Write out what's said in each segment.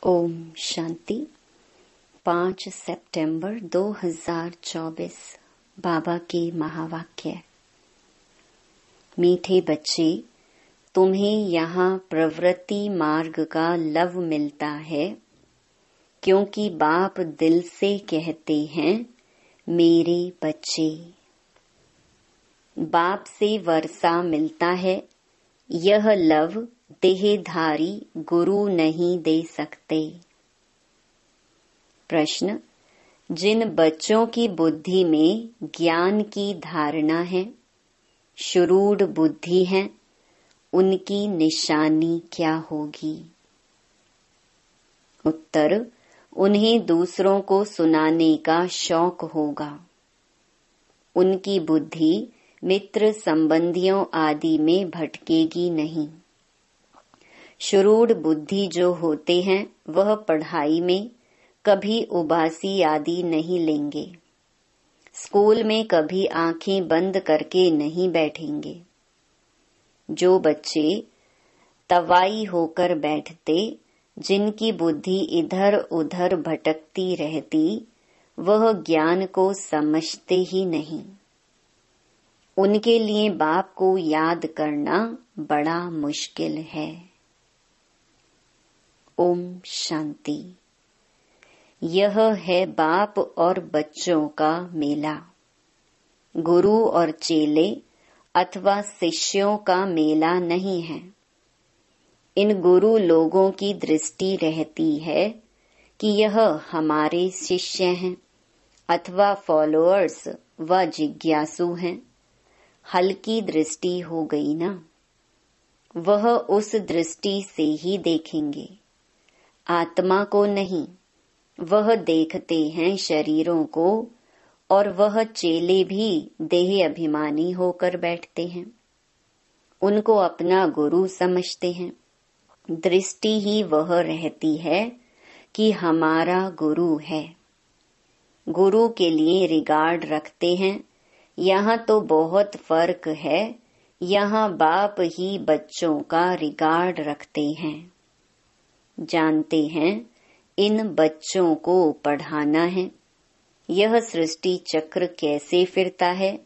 ओम शांति। 5 सितंबर 2024 बाबा के महावाक्य। मीठे बच्चे, तुम्हें यहाँ प्रवृत्ति मार्ग का लव मिलता है, क्योंकि बाप दिल से कहते हैं मेरे बच्चे। बाप से वर्षा मिलता है, यह लव देहधारी गुरु नहीं दे सकते। प्रश्न: जिन बच्चों की बुद्धि में ज्ञान की धारणा है, शुरूढ़ बुद्धि है, उनकी निशानी क्या होगी? उत्तर: उन्हें दूसरों को सुनाने का शौक होगा। उनकी बुद्धि मित्र संबंधियों आदि में भटकेगी नहीं। शुरूढ़ बुद्धि जो होते हैं, वह पढ़ाई में कभी उबासी आदि नहीं लेंगे। स्कूल में कभी आंखें बंद करके नहीं बैठेंगे। जो बच्चे तवाई होकर बैठते, जिनकी बुद्धि इधर उधर भटकती रहती, वह ज्ञान को समझते ही नहीं। उनके लिए बाप को याद करना बड़ा मुश्किल है। ओम शांति। यह है बाप और बच्चों का मेला। गुरु और चेले अथवा शिष्यों का मेला नहीं है। इन गुरु लोगों की दृष्टि रहती है कि यह हमारे शिष्य हैं अथवा फॉलोअर्स व जिज्ञासु हैं। हल्की दृष्टि हो गई ना। वह उस दृष्टि से ही देखेंगे, आत्मा को नहीं। वह देखते हैं शरीरों को, और वह चेले भी देह अभिमानी होकर बैठते हैं। उनको अपना गुरु समझते हैं। दृष्टि ही वह रहती है कि हमारा गुरु है। गुरु के लिए रिगार्ड रखते हैं। यहाँ तो बहुत फर्क है। यहाँ बाप ही बच्चों का रिगार्ड रखते हैं। जानते हैं इन बच्चों को पढ़ाना है। यह सृष्टि चक्र कैसे फिरता है,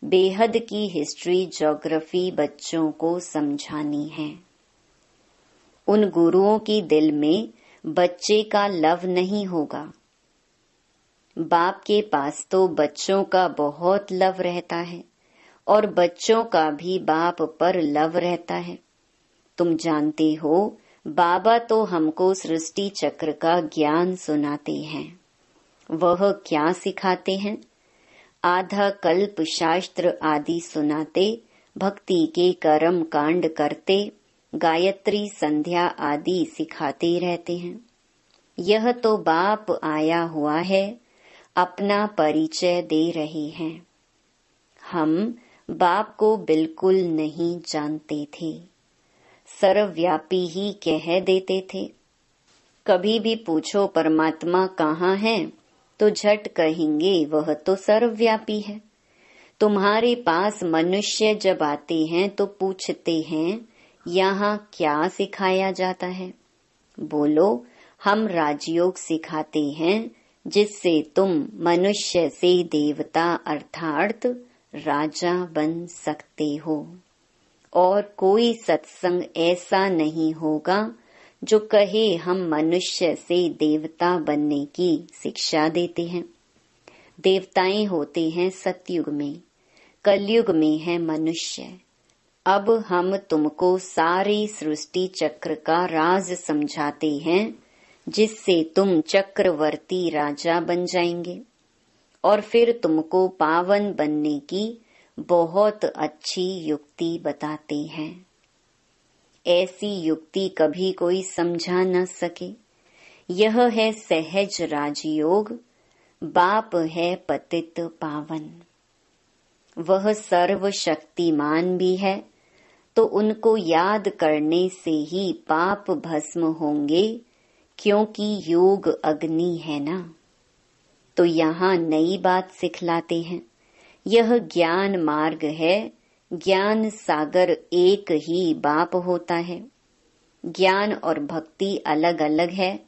बेहद की हिस्ट्री ज्योग्राफी बच्चों को समझानी है। उन गुरुओं की दिल में बच्चे का लव नहीं होगा। बाप के पास तो बच्चों का बहुत लव रहता है, और बच्चों का भी बाप पर लव रहता है। तुम जानते हो, बाबा तो हमको सृष्टि चक्र का ज्ञान सुनाते हैं। वह क्या सिखाते हैं? आधा कल्प शास्त्र आदि सुनाते, भक्ति के कर्म कांड करते, गायत्री संध्या आदि सिखाते रहते हैं। यह तो बाप आया हुआ है, अपना परिचय दे रहे हैं। हम बाप को बिल्कुल नहीं जानते थे। सर्वव्यापी ही कह देते थे। कभी भी पूछो परमात्मा कहाँ है, तो झट कहेंगे वह तो सर्वव्यापी है। तुम्हारे पास मनुष्य जब आते हैं तो पूछते हैं यहाँ क्या सिखाया जाता है? बोलो, हम राजयोग सिखाते हैं, जिससे तुम मनुष्य से देवता अर्थात राजा बन सकते हो। और कोई सत्संग ऐसा नहीं होगा जो कहे हम मनुष्य से देवता बनने की शिक्षा देते हैं। देवताएं होते हैं सतयुग में, कलयुग में है मनुष्य। अब हम तुमको सारी सृष्टि चक्र का राज समझाते हैं, जिससे तुम चक्रवर्ती राजा बन जाएंगे, और फिर तुमको पावन बनने की बहुत अच्छी युक्ति बताते हैं। ऐसी युक्ति कभी कोई समझा न सके। यह है सहज राजयोग। बाप है पतित पावन। वह सर्वशक्तिमान भी है, तो उनको याद करने से ही पाप भस्म होंगे, क्योंकि योग अग्नि है ना। तो यहाँ नई बात सिखलाते हैं। यह ज्ञान मार्ग है। ज्ञान सागर एक ही बाप होता है। ज्ञान और भक्ति अलग अलग है,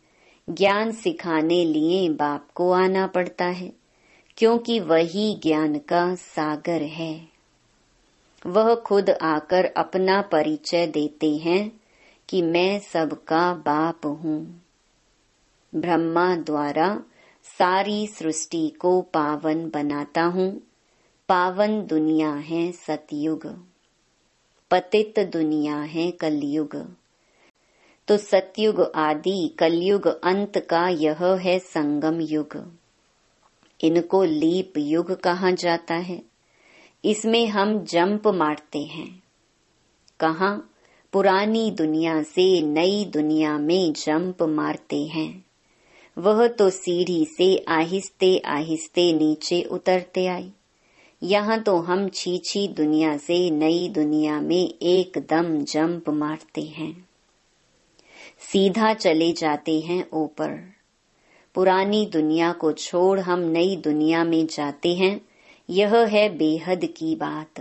ज्ञान सिखाने लिए बाप को आना पड़ता है, क्योंकि वही ज्ञान का सागर है। वह खुद आकर अपना परिचय देते हैं कि मैं सबका बाप हूँ। ब्रह्मा द्वारा सारी सृष्टि को पावन बनाता हूँ। पावन दुनिया है सतयुग, पतित दुनिया है कलयुग। तो सतयुग आदि कलयुग अंत का यह है संगम युग। इनको लीप युग कहा जाता है। इसमें हम जंप मारते हैं। कहाँ? पुरानी दुनिया से नई दुनिया में जंप मारते हैं। वह तो सीढ़ी से आहिस्ते आहिस्ते नीचे उतरते आई। यहाँ तो हम छीछी दुनिया से नई दुनिया में एकदम जंप मारते हैं, सीधा चले जाते हैं ऊपर। पुरानी दुनिया को छोड़ हम नई दुनिया में जाते हैं। यह है बेहद की बात।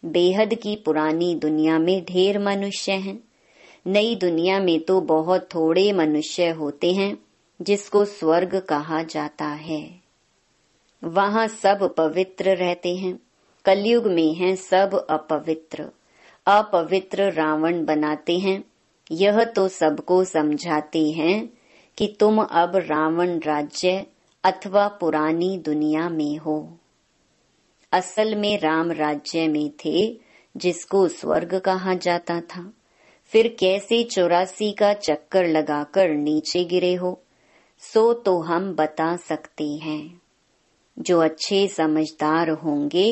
बेहद की पुरानी दुनिया में ढेर मनुष्य हैं। नई दुनिया में तो बहुत थोड़े मनुष्य होते हैं, जिसको स्वर्ग कहा जाता है। वहाँ सब पवित्र रहते हैं। कलयुग में हैं सब अपवित्र। अपवित्र रावण बनाते हैं। यह तो सबको समझाते हैं कि तुम अब रावण राज्य अथवा पुरानी दुनिया में हो। असल में राम राज्य में थे, जिसको स्वर्ग कहा जाता था। फिर कैसे 84 का चक्कर लगाकर नीचे गिरे हो, सो तो हम बता सकते हैं। जो अच्छे समझदार होंगे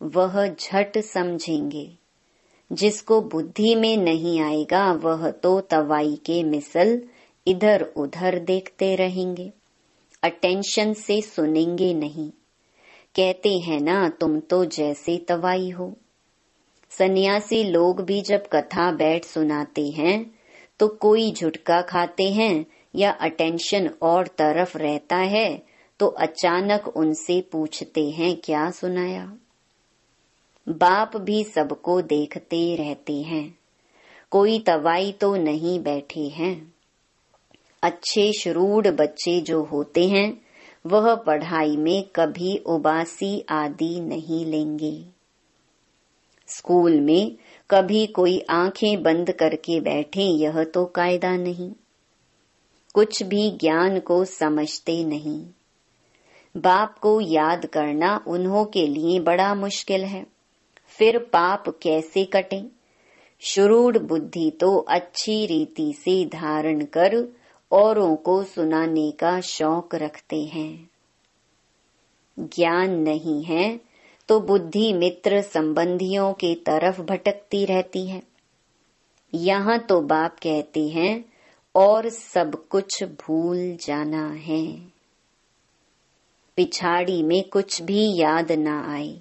वह झट समझेंगे। जिसको बुद्धि में नहीं आएगा वह तो तवाई के मिसल इधर उधर देखते रहेंगे, अटेंशन से सुनेंगे नहीं। कहते हैं ना, तुम तो जैसे तवाई हो। सन्यासी लोग भी जब कथा बैठ सुनाते हैं तो कोई झुटका खाते हैं या अटेंशन और तरफ रहता है, तो अचानक उनसे पूछते हैं क्या सुनाया। बाप भी सबको देखते रहते हैं। कोई तवाई तो नहीं बैठे हैं। अच्छे श्रूड बच्चे जो होते हैं वह पढ़ाई में कभी उबासी आदि नहीं लेंगे। स्कूल में कभी कोई आंखें बंद करके बैठे, यह तो कायदा नहीं। कुछ भी ज्ञान को समझते नहीं। बाप को याद करना उन्हों के लिए बड़ा मुश्किल है। फिर पाप कैसे कटे? श्रूड बुद्धि तो अच्छी रीति से धारण कर औरों को सुनाने का शौक रखते हैं। ज्ञान नहीं है तो बुद्धि मित्र संबंधियों के तरफ भटकती रहती है। यहाँ तो बाप कहते हैं और सब कुछ भूल जाना है। पिछाड़ी में कुछ भी याद ना आए।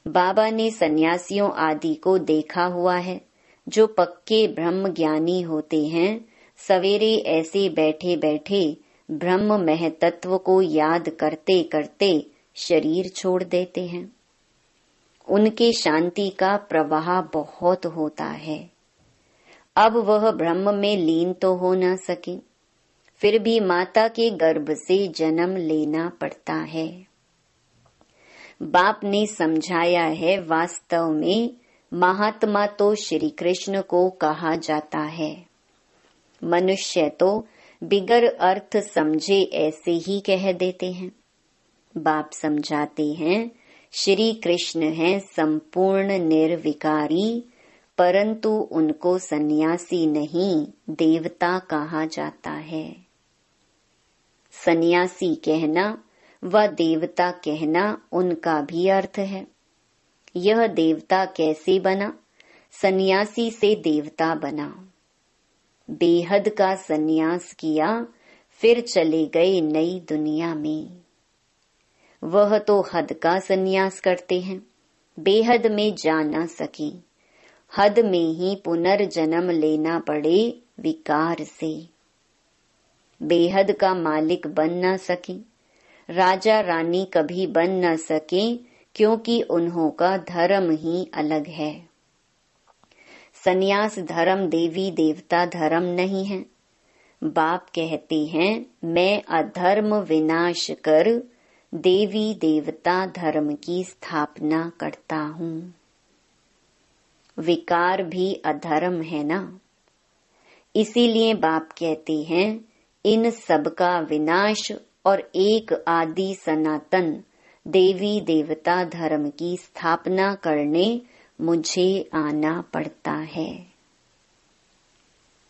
बाबा ने सन्यासियों आदि को देखा हुआ है। जो पक्के ब्रह्म ज्ञानी होते हैं, सवेरे ऐसे बैठे बैठे ब्रह्म महतत्व को याद करते करते शरीर छोड़ देते हैं। उनके शांति का प्रवाह बहुत होता है। अब वह ब्रह्म में लीन तो हो न सके, फिर भी माता के गर्भ से जन्म लेना पड़ता है। बाप ने समझाया है, वास्तव में महात्मा तो श्री कृष्ण को कहा जाता है। मनुष्य तो बिगर अर्थ समझे ऐसे ही कह देते हैं। बाप समझाते हैं, श्री कृष्ण हैं संपूर्ण निर्विकारी, परंतु उनको सन्यासी नहीं देवता कहा जाता है। सन्यासी कहना व देवता कहना उनका भी अर्थ है। यह देवता कैसे बना? सन्यासी से देवता बना। बेहद का सन्यास किया, फिर चले गए नई दुनिया में। वह तो हद का सन्यास करते हैं, बेहद में जा न सकी। हद में ही पुनर्जन्म लेना पड़े विकार से। बेहद का मालिक बन न सकी। राजा रानी कभी बन न सके, क्योंकि उन्हों का धर्म ही अलग है। सन्यास धर्म देवी देवता धर्म नहीं है। बाप कहते हैं मैं अधर्म विनाश कर देवी देवता धर्म की स्थापना करता हूँ। विकार भी अधर्म है ना, इसीलिए बाप कहते हैं इन सब का विनाश और एक आदि सनातन देवी देवता धर्म की स्थापना करने मुझे आना पड़ता है।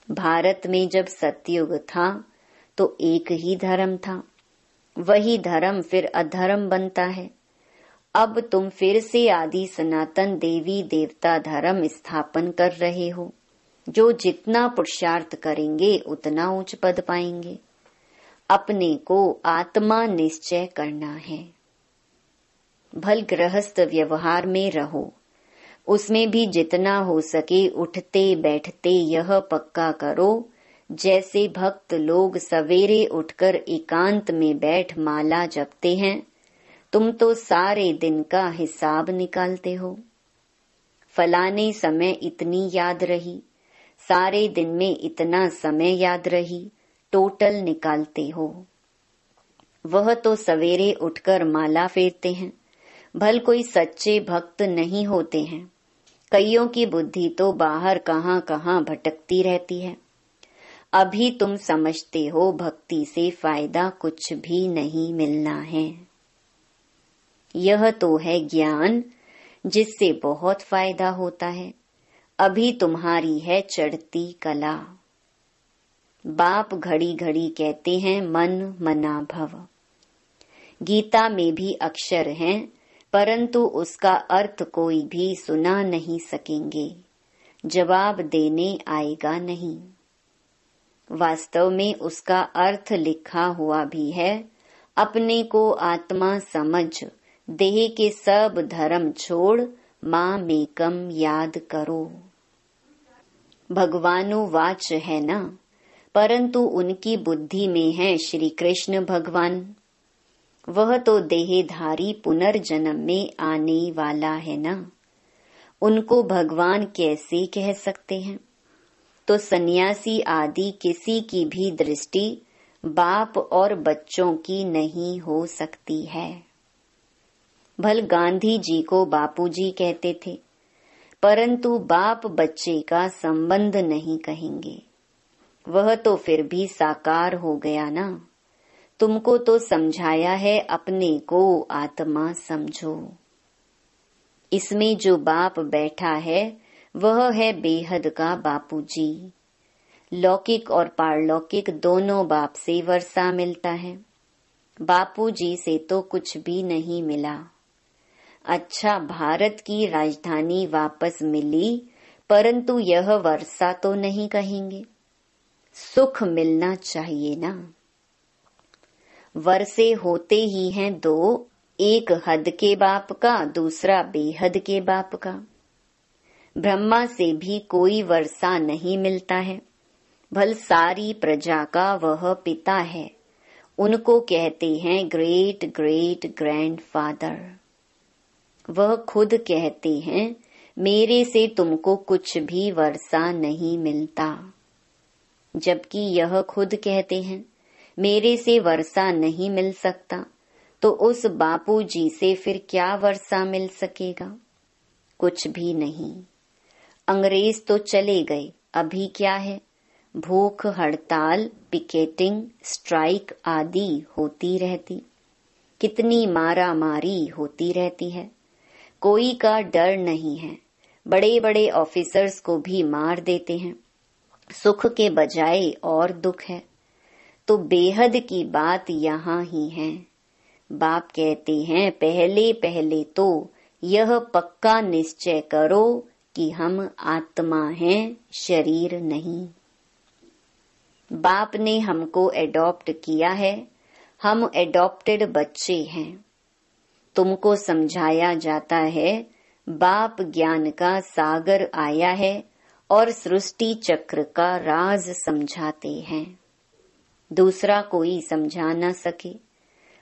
भारत में जब सतयुग था तो एक ही धर्म था, वही धर्म फिर अधर्म बनता है। अब तुम फिर से आदि सनातन देवी देवता धर्म स्थापन कर रहे हो। जो जितना पुरुषार्थ करेंगे उतना उच्च पद पाएंगे। अपने को आत्मा निश्चय करना है। भल गृहस्थ व्यवहार में रहो, उसमें भी जितना हो सके उठते बैठते यह पक्का करो, जैसे भक्त लोग सवेरे उठकर एकांत में बैठ माला जपते हैं, तुम तो सारे दिन का हिसाब निकालते हो। फलाने समय इतनी याद रही, सारे दिन में इतना समय याद रही, टोटल निकालते हो। वह तो सवेरे उठकर माला फेरते हैं। भल कोई सच्चे भक्त नहीं होते हैं। कईयों की बुद्धि तो बाहर कहाँ कहाँ भटकती रहती है। अभी तुम समझते हो भक्ति से फायदा कुछ भी नहीं मिलना है। यह तो है ज्ञान जिससे बहुत फायदा होता है। अभी तुम्हारी है चढ़ती कला। बाप घड़ी घड़ी कहते हैं मन मना भव। गीता में भी अक्षर हैं, परंतु उसका अर्थ कोई भी सुना नहीं सकेंगे, जवाब देने आएगा नहीं। वास्तव में उसका अर्थ लिखा हुआ भी है, अपने को आत्मा समझ देह के सब धर्म छोड़ माँ मेकम याद करो। भगवानो वाच है ना, परंतु उनकी बुद्धि में है श्री कृष्ण भगवान। वह तो देहधारी पुनर्जन्म में आने वाला है ना, उनको भगवान कैसे कह सकते हैं। तो सन्यासी आदि किसी की भी दृष्टि बाप और बच्चों की नहीं हो सकती है। भल गांधी जी को बापूजी कहते थे, परंतु बाप बच्चे का संबंध नहीं कहेंगे। वह तो फिर भी साकार हो गया ना। तुमको तो समझाया है अपने को आत्मा समझो। इसमें जो बाप बैठा है वह है बेहद का बापूजी। लौकिक और पारलौकिक दोनों बाप से वर्षा मिलता है। बापूजी से तो कुछ भी नहीं मिला। अच्छा, भारत की राजधानी वापस मिली, परंतु यह वर्षा तो नहीं कहेंगे। सुख मिलना चाहिए ना। वर्षे होते ही हैं दो, एक हद के बाप का, दूसरा बेहद के बाप का। ब्रह्मा से भी कोई वर्षा नहीं मिलता है। भल सारी प्रजा का वह पिता है। उनको कहते हैं ग्रेट ग्रेट ग्रैंडफादर। वह खुद कहते हैं मेरे से तुमको कुछ भी वर्षा नहीं मिलता। जबकि यह खुद कहते हैं मेरे से वर्षा नहीं मिल सकता, तो उस बापूजी से फिर क्या वर्षा मिल सकेगा? कुछ भी नहीं। अंग्रेज तो चले गए, अभी क्या है? भूख हड़ताल, पिकेटिंग, स्ट्राइक आदि होती रहती। कितनी मारा मारी होती रहती है। कोई का डर नहीं है। बड़े बड़े ऑफिसर्स को भी मार देते हैं। सुख के बजाय और दुख है। तो बेहद की बात यहाँ ही है। बाप कहते हैं पहले पहले तो यह पक्का निश्चय करो कि हम आत्मा हैं, शरीर नहीं। बाप ने हमको एडॉप्ट किया है, हम एडॉप्टेड बच्चे हैं। तुमको समझाया जाता है बाप ज्ञान का सागर आया है और सृष्टि चक्र का राज समझाते हैं। दूसरा कोई समझा न सके।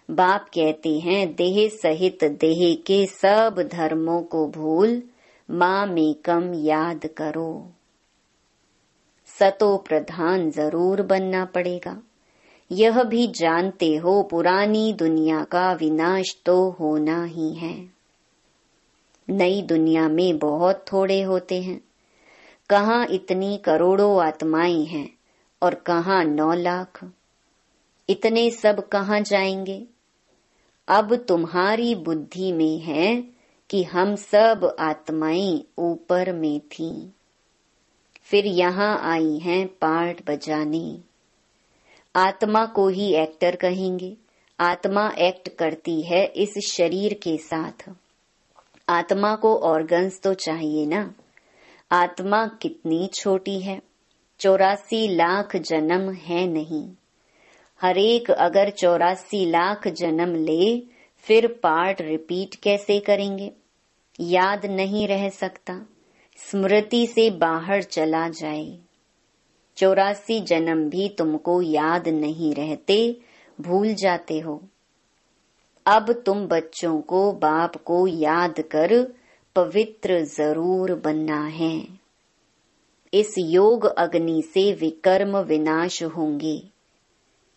बाप कहते हैं देह सहित देह के सब धर्मों को भूल माँ मेकम याद करो। सतो प्रधान जरूर बनना पड़ेगा। यह भी जानते हो पुरानी दुनिया का विनाश तो होना ही है। नई दुनिया में बहुत थोड़े होते हैं। कहाँ इतनी करोड़ों आत्माएं हैं और कहाँ 9 लाख। इतने सब कहाँ जाएंगे? अब तुम्हारी बुद्धि में है कि हम सब आत्माएं ऊपर में थीं, फिर यहाँ आई हैं पार्ट बजाने। आत्मा को ही एक्टर कहेंगे। आत्मा एक्ट करती है इस शरीर के साथ। आत्मा को ऑर्गन्स तो चाहिए ना। आत्मा कितनी छोटी है, 84 लाख जन्म है नहीं। हरेक अगर 84 लाख जन्म ले, फिर पार्ट रिपीट कैसे करेंगे? याद नहीं रह सकता, स्मृति से बाहर चला जाए। 84 जन्म भी तुमको याद नहीं रहते, भूल जाते हो। अब तुम बच्चों को बाप को याद कर पवित्र जरूर बनना है। इस योग अग्नि से विकर्म विनाश होंगे।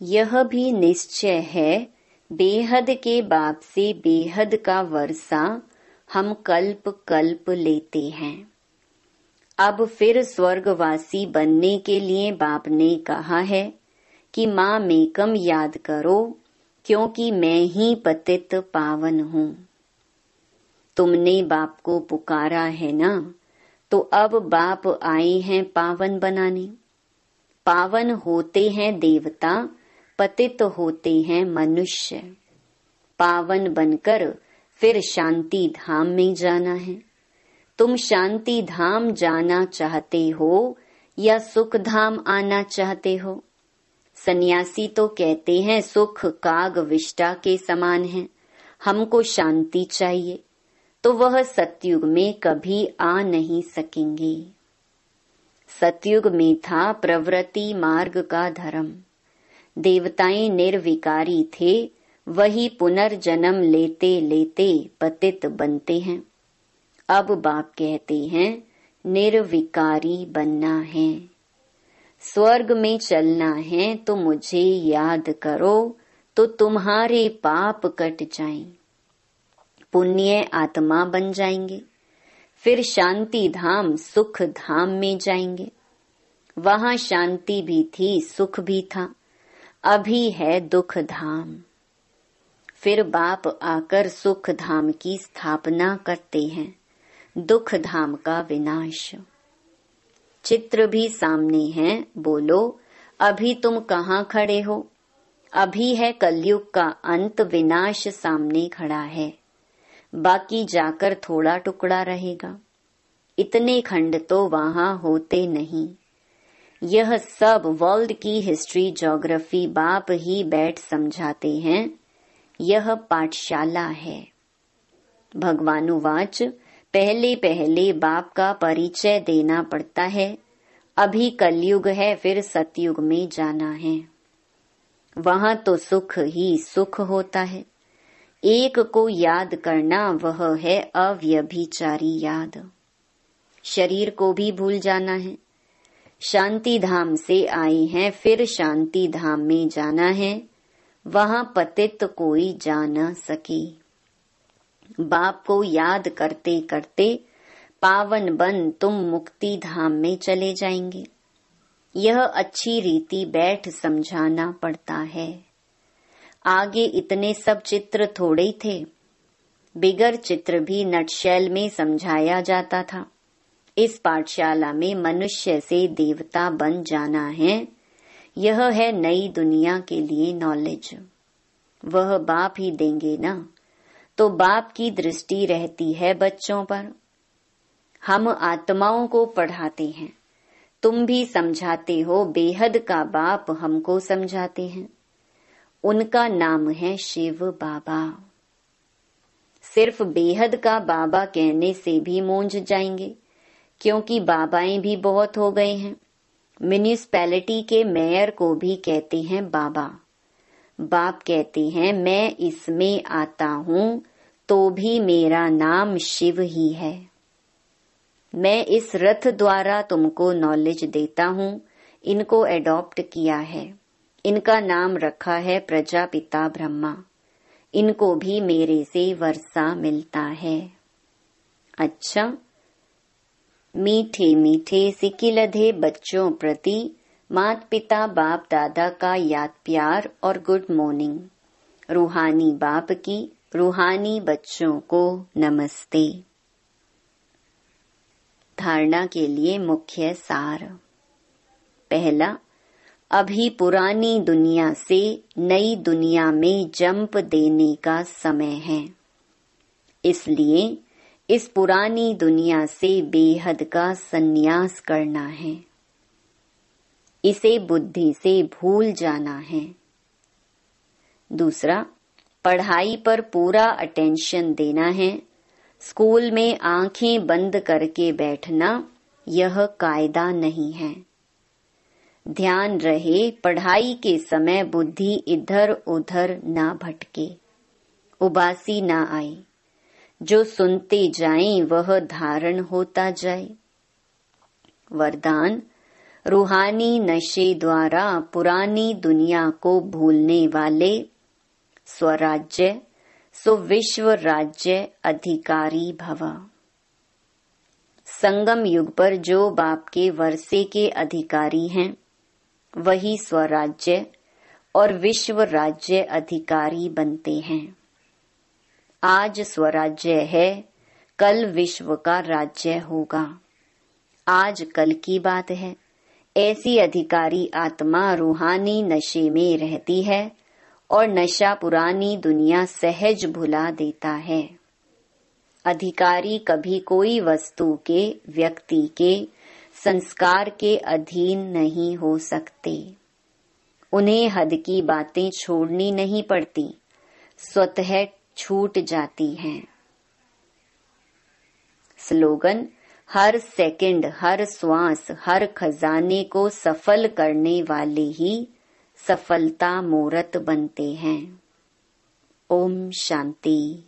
यह भी निश्चय है, बेहद के बाप से बेहद का वर्षा हम कल्प कल्प लेते हैं। अब फिर स्वर्गवासी बनने के लिए बाप ने कहा है कि माँ मेकम याद करो, क्योंकि मैं ही पतित पावन हूँ। तुमने बाप को पुकारा है ना, तो अब बाप आए हैं पावन बनाने। पावन होते हैं देवता, पतित होते हैं मनुष्य। पावन बनकर फिर शांति धाम में जाना है। तुम शांति धाम जाना चाहते हो या सुख धाम आना चाहते हो? सन्यासी तो कहते हैं सुख काग विष्टा के समान है, हमको शांति चाहिए, तो वह सतयुग में कभी आ नहीं सकेंगे। सतयुग में था प्रवृत्ति मार्ग का धर्म। देवताएं निर्विकारी थे, वही पुनर्जन्म लेते लेते पतित बनते हैं। अब बाप कहते हैं निर्विकारी बनना है। स्वर्ग में चलना है तो मुझे याद करो, तो तुम्हारे पाप कट जाएं, पुण्य आत्मा बन जाएंगे। फिर शांति धाम सुख धाम में जाएंगे। वहां शांति भी थी, सुख भी था। अभी है दुख धाम। फिर बाप आकर सुख धाम की स्थापना करते हैं, दुख धाम का विनाश। चित्र भी सामने है, बोलो अभी तुम कहाँ खड़े हो? अभी है कलयुग का अंत, विनाश सामने खड़ा है। बाकी जाकर थोड़ा टुकड़ा रहेगा। इतने खंड तो वहां होते नहीं। यह सब वर्ल्ड की हिस्ट्री ज्योग्राफी बाप ही बैठ समझाते हैं। यह पाठशाला है। भगवानुवाच, पहले पहले बाप का परिचय देना पड़ता है। अभी कलयुग है, फिर सतयुग में जाना है। वहां तो सुख ही सुख होता है। एक को याद करना, वह है अव्यभिचारी याद। शरीर को भी भूल जाना है। शांति धाम से आए हैं, फिर शांति धाम में जाना है। वहां पतित कोई जा न सके। बाप को याद करते करते पावन बन तुम मुक्ति धाम में चले जाएंगे। यह अच्छी रीति बैठ समझाना पड़ता है। आगे इतने सब चित्र थोड़े ही थे। बिगर चित्र भी नटशैल में समझाया जाता था। इस पाठशाला में मनुष्य से देवता बन जाना है। यह है नई दुनिया के लिए नॉलेज। वह बाप ही देंगे ना, तो बाप की दृष्टि रहती है बच्चों पर। हम आत्माओं को पढ़ाते हैं, तुम भी समझाते हो। बेहद का बाप हमको समझाते हैं। उनका नाम है शिव बाबा। सिर्फ बेहद का बाबा कहने से भी मूंझ जाएंगे, क्योंकि बाबाएं भी बहुत हो गए हैं। म्युनिसिपैलिटी के मेयर को भी कहते हैं बाबा। बाप कहते हैं मैं इसमें आता हूँ तो भी मेरा नाम शिव ही है। मैं इस रथ द्वारा तुमको नॉलेज देता हूँ, इनको एडॉप्ट किया है। इनका नाम रखा है प्रजापिता ब्रह्मा। इनको भी मेरे से वर्षा मिलता है। अच्छा, मीठे मीठे सिकिलधे बच्चों प्रति माता पिता बाप दादा का याद प्यार और गुड मॉर्निंग। रूहानी बाप की रूहानी बच्चों को नमस्ते। धारणा के लिए मुख्य सार। पहला, अभी पुरानी दुनिया से नई दुनिया में जंप देने का समय है, इसलिए इस पुरानी दुनिया से बेहद का संन्यास करना है। इसे बुद्धि से भूल जाना है। दूसरा, पढ़ाई पर पूरा अटेंशन देना है। स्कूल में आंखें बंद करके बैठना यह कायदा नहीं है। ध्यान रहे पढ़ाई के समय बुद्धि इधर उधर ना भटके, उबासी ना आए। जो सुनते जाएं वह धारण होता जाए। वरदान, रूहानी नशे द्वारा पुरानी दुनिया को भूलने वाले स्वराज्य सो विश्व राज्य अधिकारी भव। संगम युग पर जो बाप के वर्षे के अधिकारी हैं, वही स्वराज्य और विश्व राज्य अधिकारी बनते हैं। आज स्वराज्य है, कल विश्व का राज्य होगा। आज कल की बात है। ऐसी अधिकारी आत्मा रूहानी नशे में रहती है और नशा पुरानी दुनिया सहज भुला देता है। अधिकारी कभी कोई वस्तु के, व्यक्ति के, संस्कार के अधीन नहीं हो सकते। उन्हें हद की बातें छोड़नी नहीं पड़ती, स्वतः छूट जाती हैं। स्लोगन, हर सेकंड, हर श्वास, हर खजाने को सफल करने वाले ही सफलता मूर्त बनते हैं। ओम शांति।